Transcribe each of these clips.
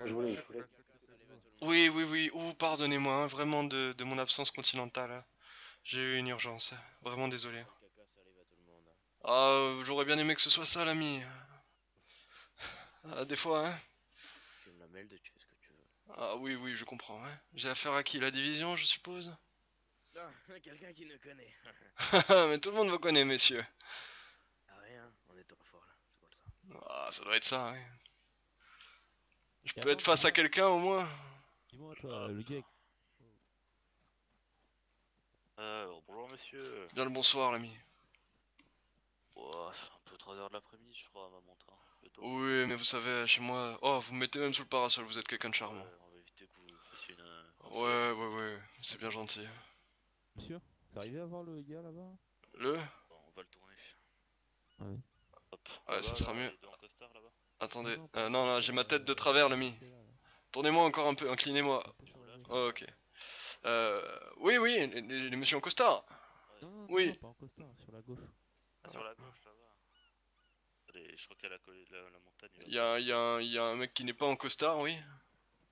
Je voulais... Oui, oui, oui. Ouh, pardonnez-moi, hein, vraiment de mon absence continentale, hein. J'ai eu une urgence. Vraiment désolé. Le caca, ça arrive à tout le monde. Ah, j'aurais bien aimé que ce soit ça, l'ami. Ah, des fois, hein. Tu me la mêles, tu fais ce que tu veux. Ah oui, oui, je comprends, hein. J'ai affaire à qui? La division, je suppose? Non, quelqu'un qui nous connaît. Mais tout le monde vous connaît, messieurs. Ah rien, on est trop fort là, c'est pour ça. Ah, ça doit être ça, oui. Je Et peux être alors, face à dis-moi, quelqu'un, au moins? dis-moi toi, Ah, le gars. bonjour monsieur. Bien le bonsoir, l'ami. Oh, c'est un peu 3 heures de l'après-midi, je crois, à ma montre. Hein. Plutôt. Oui, mais vous savez, chez moi... Oh, vous me mettez même sous le parasol, vous êtes quelqu'un de charmant. Ouais, on va éviter que vous fassiez un petit Ouais, ouais, récidive. ouais, c'est bien gentil. Monsieur, vous arrivez à voir le gars là-bas? Le? Bon, on va le tourner. Ah oui. Hop, Ouais, ça là-bas, sera là, mieux. les deux en costard, là-bas. Non, Attendez. non, pas en Non, là, j'ai costard, ma tête de travers, l'ami. restez là, là. Tournez-moi encore un peu, inclinez-moi. Un peu sur la Oula, je gauche. vois Oh, pas. ok. Oui, oui, les messieurs en costard. Ouais. Non, non, non, non, Oui. pas en costard, sur la gauche. Ah, sur la gauche, là-bas. Allez, je crois qu'à la montagne, Il y a, y a un mec qui n'est pas en costard, oui.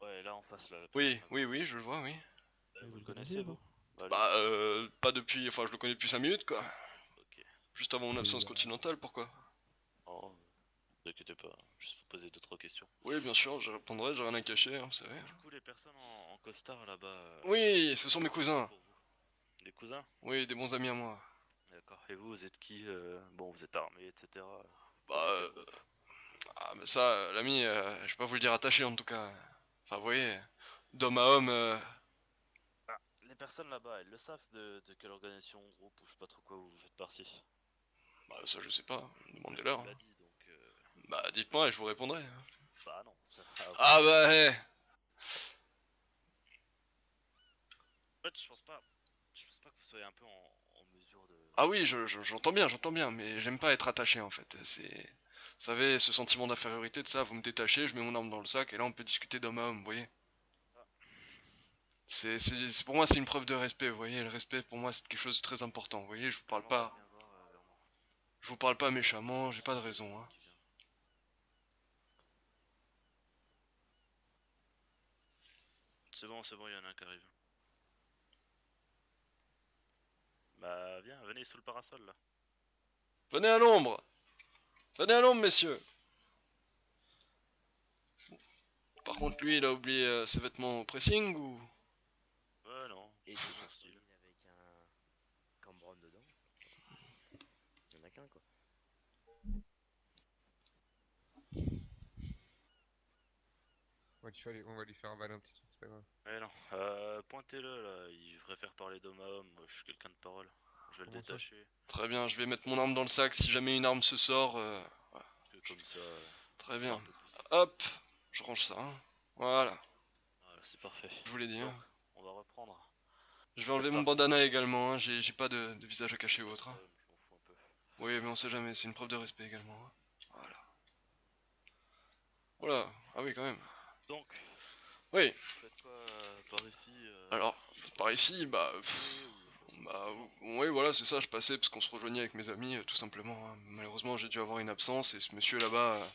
Ouais, là en face, là, la personne Oui, là-bas. oui, oui, je le vois, oui. Et Vous vous le le connaissez, connaissez, vous? vous? Bah, allez. Bah, pas depuis... Enfin, je le connais depuis 5 minutes, quoi. Ok. Juste avant mon C'est absence continentale, pourquoi? Oh, ne vous inquiétez pas, juste vous poser 2 3 questions. Oui, bien sûr, je répondrai, j'ai rien à cacher, hein, vous savez. Du coup, les personnes en costard là-bas, Oui, ce sont mes comment c'est cousins. pour vous? Des cousins? Oui, des bons amis à moi. D'accord. Et vous, vous êtes qui? Bon, vous êtes armé, etc. Bah, Vous avez quel groupe? ah, mais ça, l'ami, je vais pas vous le dire attaché, en tout cas. Enfin, vous voyez, d'homme à homme, Ah, les personnes là-bas, elles le savent de quelle organisation, groupe ou je sais pas trop quoi vous faites partie. bah, ça, je sais pas, Elle demandez-leur, vous hein. l'a dit donc. Bah, dites-moi et je vous répondrai, hein. Bah non, ça à Ah voir. bah, hé. En fait, je pense pas que vous soyez un peu en mesure de. Ah oui, j'entends bien, mais j'aime pas être attaché, en fait. C'est... Vous savez, ce sentiment d'infériorité, de ça, vous me détachez, je mets mon arme dans le sac, et là, on peut discuter d'homme à homme, vous voyez. Ah, Pour moi, c'est une preuve de respect, vous voyez. Le respect, pour moi, c'est quelque chose de très important, vous voyez. alors viens voir vers moi. Je vous parle pas méchamment, j'ai pas de raison, hein. Qui vient? C'est bon, il y en a un qui arrive. Bah viens, venez sous le parasol là. Venez à l'ombre! Venez à l'ombre, messieurs! Par contre, lui, il a oublié ses vêtements au pressing, ou... Ouais, non, Et c'est des son style. marcolines avec un cambron dedans. Il y en a qu'un quoi. On va lui faire avaler un petit truc, c'est pas grave. Mais non, pointez-le là, il préfère parler d'homme à homme, moi je suis quelqu'un de parole. Je vais le Comment ça? détacher. Très bien, je vais mettre mon arme dans le sac si jamais une arme se sort. Voilà. Que comme ça, Très il sera bien. un peu plus sécurisé. Hop, je range ça, hein. Voilà, Voilà, c'est parfait. je vous l'ai dit, Donc, hein. on va reprendre. Je vais Vous êtes enlever mon parti. bandana également, hein. J'ai pas de visage à cacher ou Pas de autre, hein. problème, je m'en fous un peu. Oui, mais on sait jamais, c'est une preuve de respect également, hein. Voilà. Voilà, ah oui, quand même. Donc, Oui, vous faites quoi par ici alors, par ici, bah... passez ou je passe Bah rapidement. oui voilà c'est ça, je passais parce qu'on se rejoignait avec mes amis tout simplement, hein. Malheureusement j'ai dû avoir une absence et ce monsieur là-bas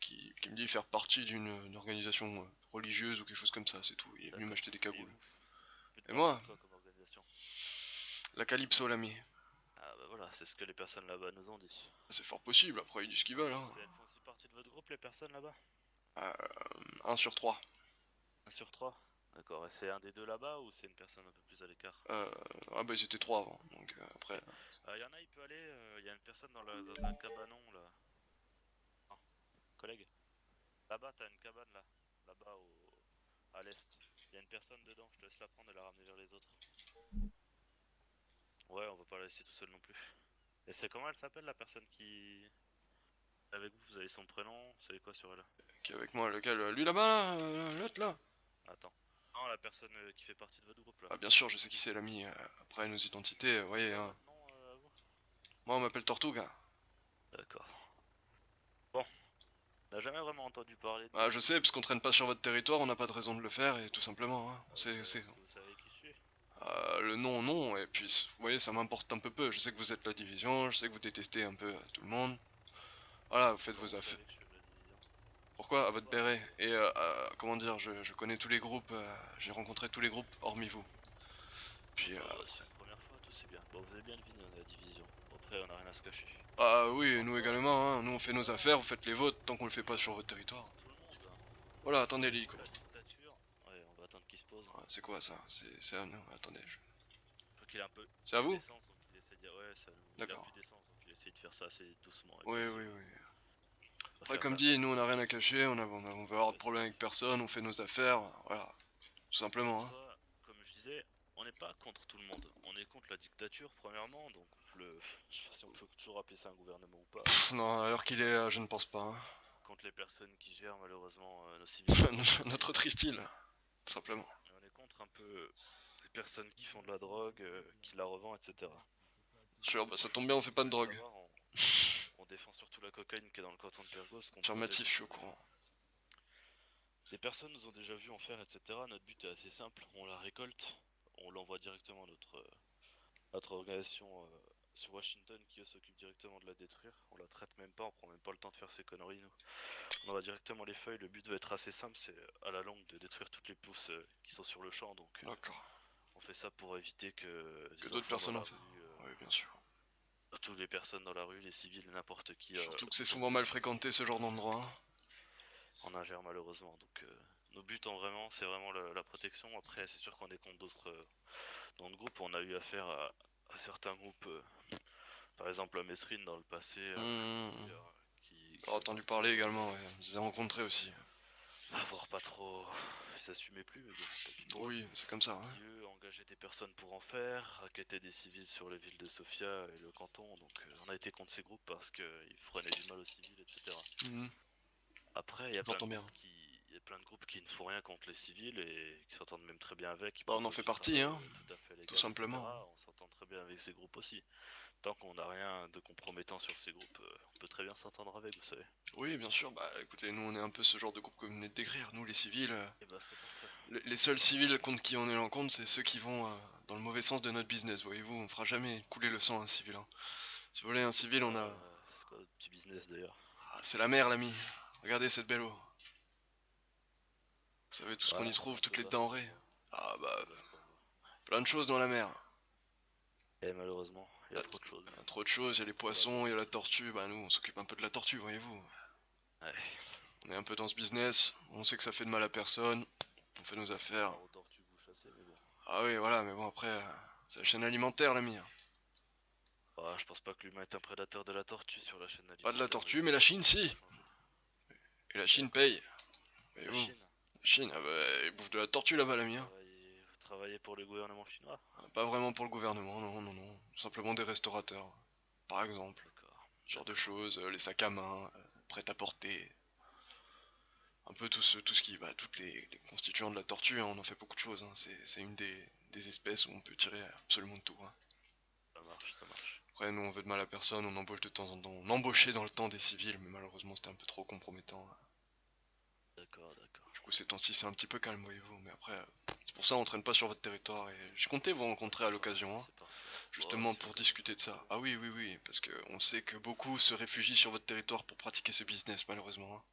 qui me dit faire partie d'une organisation religieuse ou quelque chose comme ça, c'est tout. Il est venu D'accord. m'acheter des Et cagoules. vous faites Et partie moi, de quoi comme organisation? la Calypso l'ami. Ah bah voilà, c'est ce que les personnes là-bas nous ont dit. C'est fort possible, après ils disent ce qu'ils veulent, hein. Elles font aussi partie de votre groupe, les personnes là-bas? Euh, 1 sur 3. 1 sur 3. D'accord, et c'est un des deux là-bas ou c'est une personne un peu plus à l'écart? Ah bah ils étaient 3 avant, donc Ok. après... Y en a, il peut aller, il y a une personne dans un cabanon là. Ah, collègue. Là-bas, t'as une cabane là. Là-bas à l'est. Il y a une personne dedans, je te laisse la prendre et la ramener vers les autres. Ouais, on va pas la laisser tout seul non plus. Et c'est comment elle s'appelle la personne qui... Avec vous, vous avez son prénom, vous savez quoi sur elle? qui est avec moi, lequel lui là-bas, l'autre là. Attends. Non, la personne qui fait partie de votre groupe là. Ah bien sûr je sais qui c'est l'ami, après nos identités, vous C'est voyez, quoi hein. votre nom à vous? Moi on m'appelle Tortuga. D'accord. Bon, on n'a jamais vraiment entendu parler Ah, je sais, de... parce qu'on traîne pas sur votre territoire, on n'a pas de raison de le faire, et tout simplement, hein. Est-ce que vous savez qui je suis? Le nom, non, et puis, vous voyez, ça m'importe un peu. Je sais que vous êtes la division, je sais que vous détestez un peu tout le monde. Voilà, vous faites Comment vos vous affaires. savez que je suis de la division? Pourquoi à votre béret? Et comment dire, je connais tous les groupes, j'ai rencontré tous les groupes hormis vous. Puis C'est une première fois, tout c'est bien. Bon, vous avez bien deviné, on est la division. Bon, après, on a rien à se cacher. ah oui, En nous soi, également, hein. Nous on fait nos affaires, vous faites les vôtres, tant qu'on le fait pas sur votre territoire. tout le monde, hein. Voilà, attendez l'hélico. La dictature. Ouais, on va attendre qu'il se pose. Ouais, c'est quoi ça? C'est à nous, attendez. Faut qu'il ait un peu C'est à vous? d'essence, donc il essaie de dire. Ouais, ça, il a D'accord. plus d'essence, donc il essaie de faire ça assez doucement. Et Oui, puis, oui, oui. on va Après, faire comme la- dit, nous on a rien à cacher, on veut avoir de problème avec personne, on fait nos affaires, voilà. Tout simplement, En hein. soi, comme je disais, on n'est pas contre tout le monde. On est contre la dictature, premièrement, donc je sais pas si on peut toujours appeler ça un gouvernement ou pas. Non, à l'heure qu'il est, je ne pense pas, hein. Contre les personnes qui gèrent malheureusement nos civils. Notre triste île, tout simplement. Et on est contre un peu les personnes qui font de la drogue, qui la revendent, etc. Sûr, bah ça tombe bien, on fait pas de Faut le drogue. savoir, on défend surtout la cocaïne qui est dans le canton de Pyrgos. qu'on Affirmatif, je protège. suis au courant. Des personnes nous ont déjà vu en faire, etc. Notre but est assez simple, on la récolte, on l'envoie directement à notre organisation sur Washington qui eux s'occupe directement de la détruire. On la traite même pas, on prend même pas le temps de faire ces conneries nous. On envoie directement les feuilles, le but va être assez simple, c'est à la longue de détruire toutes les pousses qui sont sur le champ, donc D'accord. on fait ça pour éviter que des d'autres enfants personnes dans en la fassent. rue, Oui, bien sûr. toutes les personnes dans la rue, les civils, n'importe qui. Surtout que c'est tombent souvent mal dessus. fréquenté ce genre d'endroit, hein. En ingère malheureusement. Donc nos buts c'est vraiment la protection. Après c'est sûr qu'on est contre d'autres groupes. On a eu affaire à certains groupes, par exemple à Mesrine dans le passé, qui J'ai sont entendu partis, parler également, ouais. Je les ai rencontrés aussi. à voir pas trop, ils s'assumaient plus, mais bon, tant pis pour eux. Oui, c'est comme ça, hein. Qui eux engageaient des personnes pour en faire, raquettaient des civils sur les villes de Sofia et le canton. Donc on a été contre ces groupes parce qu'ils freinaient du mal aux civils, etc. Mhm. Après, il y a plein de J'entends bien. groupes il y a plein de groupes qui ne font rien contre les civils et qui s'entendent même très bien avec. Qui Bah, on en proposent fait du partie, travail, hein. tout à fait légal, Tout simplement. etc. On s'entend très bien avec ces groupes aussi. Tant qu'on n'a rien de compromettant sur ces groupes, on peut très bien s'entendre avec, vous savez. Oui, bien sûr. Bah, écoutez, nous, on est un peu ce genre de groupe que vous venez de décrire. Nous, les civils, Et bah c'est parfait. les seuls civils contre qui on est l'encontre, c'est ceux qui vont dans le mauvais sens de notre business. Voyez-vous, on fera jamais couler le sang à un civil, hein. Si vous voulez un civil, on a... C'est quoi votre petit business d'ailleurs? Ah, c'est la mer, l'ami. Regardez cette belle eau. Vous savez tout ce qu'on y Ouais, trouve, c'est un toutes peu les vaste denrées. pour vous. Ah C'est un bah, peu vaste pour vous. plein de choses dans la mer. Et malheureusement, il y a Ah, trop de choses. Il y a trop de choses, il y a les poissons, il y a la tortue. Bah nous, on s'occupe un peu de la tortue, voyez-vous. Ouais. On est un peu dans ce business, on sait que ça fait de mal à personne, on fait nos affaires. Alors, aux tortues vous chassez, mais bon. Ah oui, voilà, mais bon après, c'est la chaîne alimentaire, l'ami, hein. Ah, je pense pas que l'humain est un prédateur de la tortue sur la chaîne alimentaire. Pas de la tortue, mais la Chine, si. Et la Chine paye. La Voyez-vous. Chine. La Chine, ah bah, ils bouffent de la tortue là-bas, l'ami, hein. Vous travaillez pour le gouvernement chinois? Pas vraiment pour le gouvernement, non, non, non. Simplement des restaurateurs, par exemple. D'accord. Ce genre de choses, les sacs à main, prêt à porter. Un peu tout ce qui, bah, toutes les constituants de la tortue, hein, on en fait beaucoup de choses, hein. C'est une des espèces où on peut tirer absolument de tout, hein. Ça marche, ça marche. Après, nous on veut de mal à personne, on embauche de temps en temps. On embauchait dans le temps des civils, mais malheureusement c'était un peu trop compromettant, hein. D'accord, d'accord. Du coup, ces temps-ci c'est un petit peu calme, voyez-vous. Mais après, c'est pour ça on traîne pas sur votre territoire et je comptais vous rencontrer à l'occasion, hein, C'est parfait. justement Ouais, c'est pour comme discuter de ça. ça. Ah oui, oui, oui, parce que on sait que beaucoup se réfugient sur votre territoire pour pratiquer ce business, malheureusement, hein.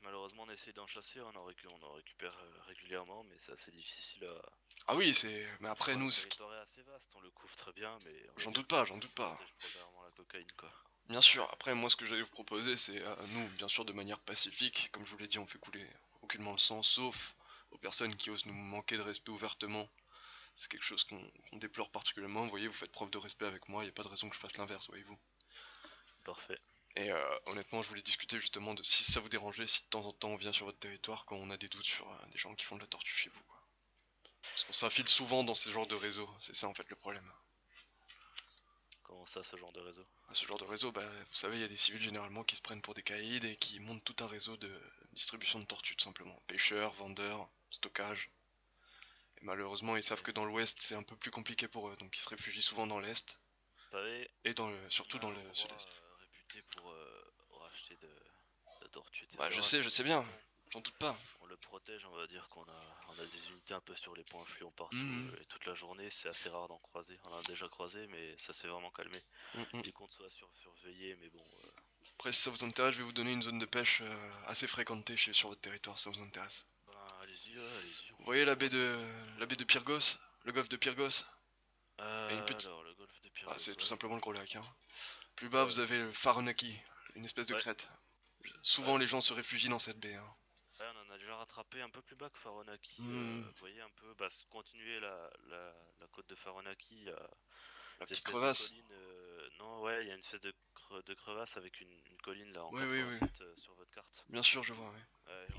Malheureusement, on essaye d'en chasser, on en récupère régulièrement, mais c'est assez difficile à. Ah oui, c'est. Mais après, nous, Le territoire est assez vaste, on le couvre très bien, mais. j'en doute pas, j'en doute pas. On protège premièrement la cocaïne, quoi. Bien sûr, après moi ce que j'allais vous proposer c'est nous bien sûr de manière pacifique, comme je vous l'ai dit on fait couler aucunement le sang, sauf aux personnes qui osent nous manquer de respect ouvertement. C'est quelque chose qu'on déplore particulièrement, vous voyez, vous faites preuve de respect avec moi, il n'y a pas de raison que je fasse l'inverse, voyez-vous. Parfait. Et honnêtement je voulais discuter justement de si ça vous dérangeait, si de temps en temps on vient sur votre territoire quand on a des doutes sur des gens qui font de la tortue chez vous, quoi. Parce qu'on s'infile souvent dans ces genres de réseaux, c'est ça en fait le problème. Comment ça, ce genre de réseau? À ce genre de réseau, bah, vous savez, il y a des civils généralement qui se prennent pour des caïds et qui montent tout un réseau de distribution de tortues tout simplement. Pêcheurs, vendeurs, stockage. Et malheureusement, ils savent que dans l'ouest, c'est un peu plus compliqué pour eux, donc ils se réfugient souvent dans l'est Vous savez, et surtout dans le endroit, sud-est. réputé pour racheter de la tortue, etc. Bah, je c'est sais le bien, canton. j'en doute pas. On le protège, on va dire qu'on a des unités un peu sur les points fluents partout, Mhm. et toute la journée, c'est assez rare d'en croiser. On en a déjà croisé, mais ça s'est vraiment calmé. Mhm. Les comptes soient surveillés, mais bon, Après, si ça vous intéresse, je vais vous donner une zone de pêche assez fréquentée sur votre territoire, si ça vous intéresse. Ben, allez-y, ouais, allez-y. Vous voyez la baie de Pyrgos, le golfe de Pyrgos? Et une petite... Alors, le golfe de Ah, Pyrgos, c'est tout ouais. simplement le gros lac, hein. Plus bas, vous avez le Pharonaki, une espèce de Ouais. crête. Souvent, les gens se réfugient dans cette baie, hein. Ouais, on en a déjà rattrapé un peu plus bas que Faronaki. Hmm. Vous voyez un peu, bah, continuer la côte de Faronaki, il y a La des petite espèces de crevasse. collines. Non, ouais, il y a une espèce de crevasse avec une colline là en Oui, oui, oui. 87 sur votre carte. Bien sûr, je vois, oui.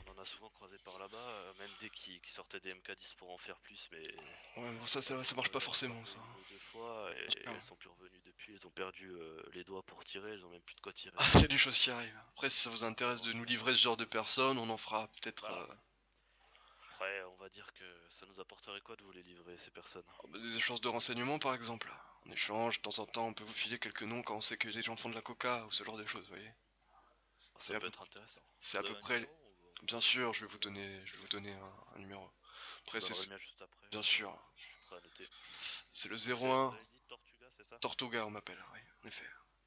On en a souvent croisé par là-bas, même dès qu'ils sortaient des MK10 pour en faire plus, mais Ouais, bon, ça marche pas forcément, ça. une ou deux fois et Bien sûr. elles sont plus revenues depuis. Elles ont perdu les doigts pour tirer, elles ont même plus de quoi tirer. Ah, c'est des choses qui arrivent. Après, si ça vous intéresse de nous livrer ce genre de personnes, on en fera peut-être Voilà. Après, on va dire que ça nous apporterait quoi de vous les livrer ces personnes? des échanges de renseignements, par exemple. En échange, de temps en temps, on peut vous filer quelques noms quand on sait que des gens font de la coca ou ce genre de choses, vous voyez. C'est Ça à peut peu- être intéressant. C'est à Vous peu avez un près... numéro ou- Bien sûr, je vais vous donner un numéro. Après, Je vous donnerai c'est... le mien juste après. Bien sûr. Prêt à noter. C'est le Vous 01... avez dit Tortuga, c'est ça? Tortuga, on m'appelle, oui, en effet.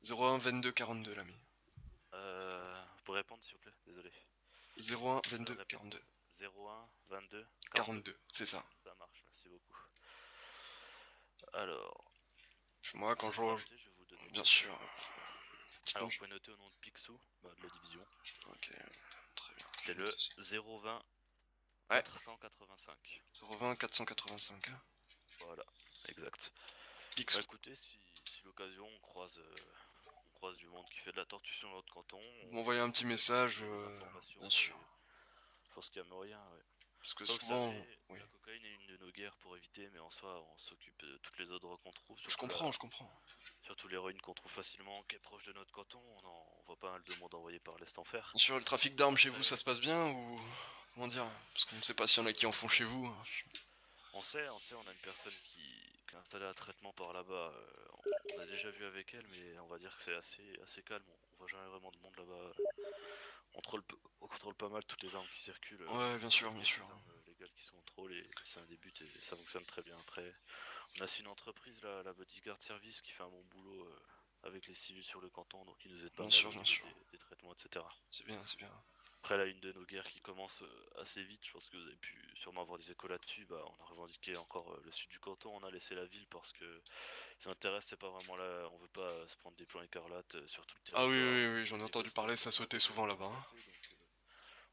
01 22 42, l'ami. Vous pouvez répondre s'il vous plaît? Désolé. 01 Je 22 répète. 42. 01 22 42. 42, c'est ça. Ça marche, merci beaucoup. Alors, Moi, quand c'est je... bien noté, je vais vous donner. Bien sûr. Alors, vous pouvez noter au nom de Picsou, bah, de la division. Ok, très bien. C'est le 020 Ouais. 485. 020 485. Hein. Voilà, exact. Picsou. Bah écoutez, si l'occasion on croise du monde qui fait de la tortue sur notre canton, Vous m'envoyez un petit message, des informations bien sûr. je pense qu'il y a moyen, ouais. Parce que Comme souvent... vous savez, Oui. la cocaïne est une de nos guerres pour éviter, mais en soi, on s'occupe de toutes les autres qu'on trouve. Je comprends, je comprends. Surtout l'héroïne qu'on trouve facilement, qui est proche de notre canton. On voit pas mal de monde envoyé par l'Est en fer. Bien sûr, le trafic d'armes chez vous, ça se passe bien ou... Comment dire? Parce qu'on ne sait pas s'il y en a qui en font chez vous. Hein. On sait, on a une personne qui est installée à traitement par là-bas. On a déjà vu avec elle, mais on va dire que c'est assez calme. On voit jamais vraiment de monde là-bas. On contrôle pas mal toutes les armes qui circulent. Ouais, bien sûr, bien sûr. Les armes légales qui sont en contrôle et c'est un début et ça fonctionne très bien. Après, on a aussi une entreprise, là, la Bodyguard Service, qui fait un bon boulot avec les civils sur le canton, donc ils nous aident pas Bien mal sûr, au bien niveau sûr. des traitements, etc. C'est bien, c'est bien. Après, là, une de nos guerres qui commence assez vite, je pense que vous avez pu sûrement avoir des échos là-dessus. Bah, on a revendiqué encore le sud du canton, on a laissé la ville parce que ce qui intéresse, c'est pas vraiment là, on veut pas se prendre des plans écarlates sur tout le Ah territoire. oui, oui, oui, j'en ai Les entendu Boston, parler, ça sautait souvent là-bas. Hein.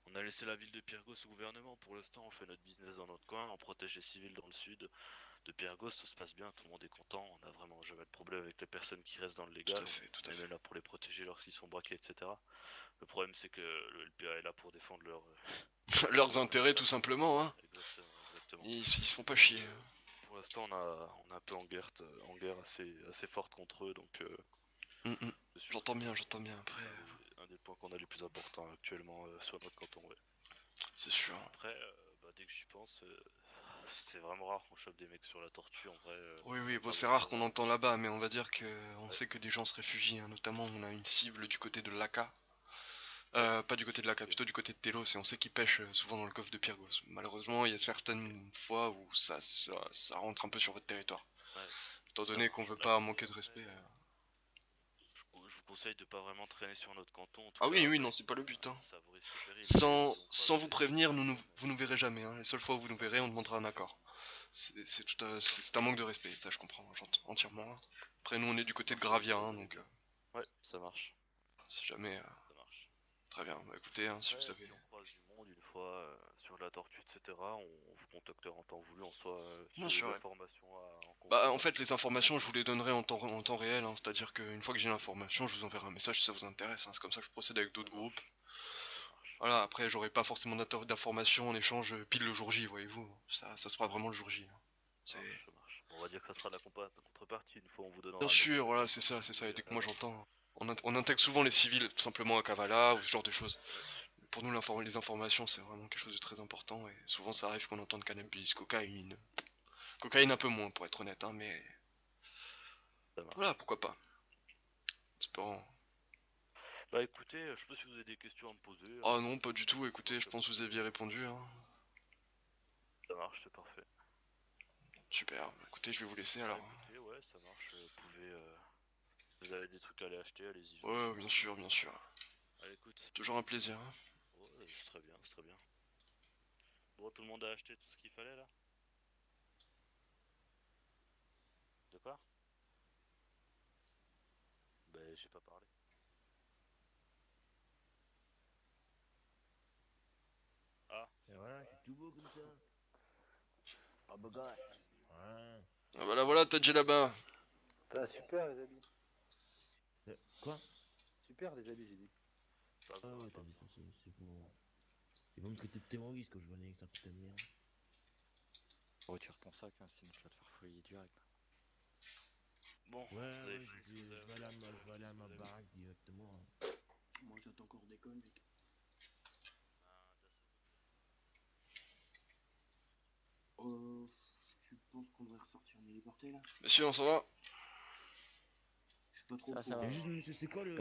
On a laissé la ville de Pyrgos au gouvernement. Pour l'instant, on fait notre business dans notre coin, on protège les civils dans le sud de Pyrgos, ça se passe bien, tout le monde est content, on a vraiment jamais de problème avec les personnes qui restent dans le légal. Tout à fait, tout à on est fait. même là pour les protéger lorsqu'ils sont braqués, etc. Le problème, c'est que le LPA est là pour défendre Leurs intérêts, tout simplement. Hein. Exactement, exactement. Ils se font pas chier. Pour l'instant, on est un peu en guerre assez forte contre eux, donc J'entends bien, j'entends bien. Après, c'est un des points qu'on a les plus importants actuellement sur notre canton. Ouais. c'est sûr. Après, dès que j'y pense, c'est vraiment rare qu'on chope des mecs sur la tortue en vrai. Oui, oui, bon, Ah, c'est vous rare savez. qu'on entend là-bas, mais on va dire que on sait que des gens se réfugient. Hein. Notamment, on a une cible du côté de Laka. Pas du côté de Laka, plutôt du côté de Telos, et on sait qu'ils pêchent souvent dans le golfe de Pyrgos. Malheureusement, il y a certaines fois où ça rentre un peu sur votre territoire. Ouais. Étant Ça donné marche. qu'on veut Là, pas manquer de respect. je vous conseille de pas vraiment traîner sur notre canton. En tout Ah oui, cas, oui, non, c'est pas le but. Hein. Ça vous risque péril. Sans vous prévenir, vous nous verrez jamais. Hein. Les seules fois où vous nous verrez, on demandera un accord. C'est un manque de respect, ça je comprends, j'entends entièrement. Hein. Après, nous on est du côté de Gravia, hein, donc Ouais, ça marche. si jamais. Ça marche. Très bien, bah écoutez, hein, si vous savez. Si on croise du monde une fois sur la tortue, etc., on vous contactera en temps voulu, en soit Bien sur sûr, les ouais. informations Bah en fait les informations je vous les donnerai en temps réel, hein, c'est-à-dire qu'une fois que j'ai l'information je vous enverrai un message si ça vous intéresse, hein. C'est comme ça que je procède avec d'autres groupes. Voilà, après j'aurai pas forcément d'informations en échange pile le jour J, voyez-vous, ça se fera vraiment le jour J. Hein. Ça marche. On va dire que ça sera la contrepartie une fois on vous donnera. Bien sûr, voilà c'est ça, et dès que moi j'entends, on intègre souvent les civils tout simplement à Kavala ou ce genre de choses. Pour nous les informations c'est vraiment quelque chose de très important et souvent ça arrive qu'on entende cannabis, cocaïne. Cocaïne un peu moins pour être honnête, hein, mais voilà, pourquoi pas. Espérons. Bah écoutez, je sais pas si vous avez des questions à me poser. Ah non, pas du tout, écoutez, je pense que vous aviez répondu. Hein. Ça marche, c'est parfait. Super, écoutez, je vais vous laisser alors. Bah, écoutez, ouais, ça marche, vous Vous avez des trucs à aller acheter, allez-y. Ouais, bien sûr, bien sûr. Allez, écoute. Toujours un plaisir. Hein. Ouais, c'est très bien, c'est très bien. Bon, tout le monde a acheté tout ce qu'il fallait là? De quoi? Ben, j'ai pas parlé. Ah, Et voilà, je suis tout beau comme ça. Oh, beau gosse. Ouais. Ah, voilà, Tadji là-bas. Putain, super les habits. Quoi? Super les habits, j'ai dit. pas Ah grave, ouais, pas t'as vu, grave. c'est pour... Ils vont me traiter de terroriste quand je vais aller avec sa putain de merde. Retire ton sac, hein, sinon tu vas te faire fouiller direct. Bon, vous Ouais, avez ouais, fini ce je que vous vais, avez je vais aller à fait, ma, vous je vais avez aller fait à ce que ma vous avez baraque directement. Moi j'attends encore des connes, mec. Un Dassault Tu penses qu'on devrait ressortir en héliporté là? Monsieur, on s'en va. Je suis pas trop Ça pour. va. Et juste, monsieur, c'est quoi le...